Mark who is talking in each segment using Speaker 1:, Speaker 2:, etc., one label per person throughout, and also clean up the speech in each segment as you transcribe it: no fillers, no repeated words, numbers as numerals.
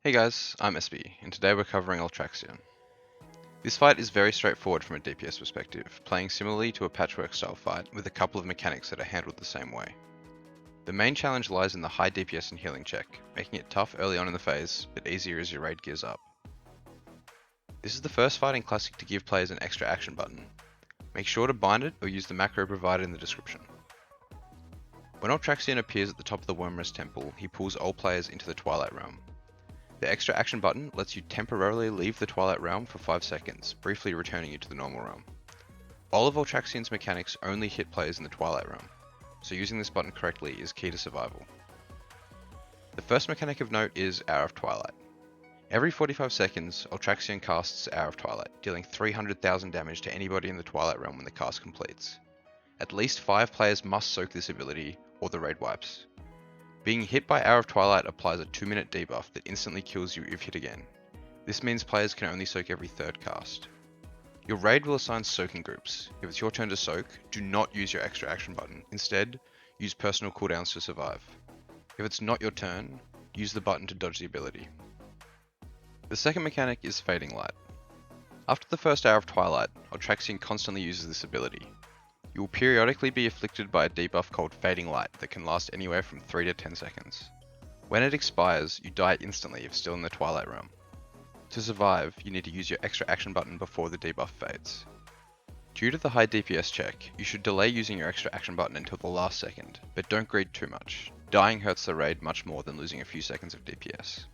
Speaker 1: Hey guys, I'm SB, and today we're covering Ultraxion. This fight is very straightforward from a DPS perspective, playing similarly to a patchwork style fight with a couple of mechanics that are handled the same way. The main challenge lies in the high DPS and healing check, making it tough early on in the phase, but easier as your raid gears up. This is the first fight in Classic to give players an extra action button. Make sure to bind it or use the macro provided in the description. When Ultraxion appears at the top of the Wormrest Temple, he pulls all players into the Twilight Realm. The extra action button lets you temporarily leave the Twilight Realm for 5 seconds, briefly returning you to the normal realm. All of Ultraxion's mechanics only hit players in the Twilight Realm, so using this button correctly is key to survival. The first mechanic of note is Hour of Twilight. Every 45 seconds, Ultraxion casts Hour of Twilight, dealing 300,000 damage to anybody in the Twilight Realm when the cast completes. At least 5 players must soak this ability, or the raid wipes. Being hit by Hour of Twilight applies a 2-minute debuff that instantly kills you if hit again. This means players can only soak every third cast. Your raid will assign soaking groups. If it's your turn to soak, do not use your extra action button. Instead, use personal cooldowns to survive. If it's not your turn, use the button to dodge the ability. The second mechanic is Fading Light. After the first Hour of Twilight, Ultraxion constantly uses this ability. You will periodically be afflicted by a debuff called Fading Light that can last anywhere from 3 to 10 seconds. When it expires, you die instantly if still in the Twilight Realm. To survive, you need to use your extra action button before the debuff fades. Due to the high DPS check, you should delay using your extra action button until the last second, but don't greed too much. Dying hurts the raid much more than losing a few seconds of DPS.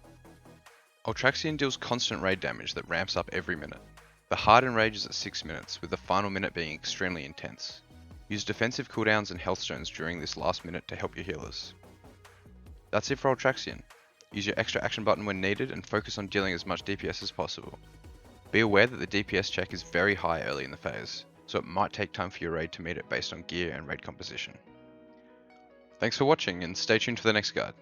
Speaker 1: Ultraxion deals constant raid damage that ramps up every minute. The Hardened Rage is at 6 minutes, with the final minute being extremely intense. Use defensive cooldowns and health stones during this last minute to help your healers. That's it for Ultraxion. Use your extra action button when needed and focus on dealing as much DPS as possible. Be aware that the DPS check is very high early in the phase, so it might take time for your raid to meet it based on gear and raid composition. Thanks for watching and stay tuned for the next guide.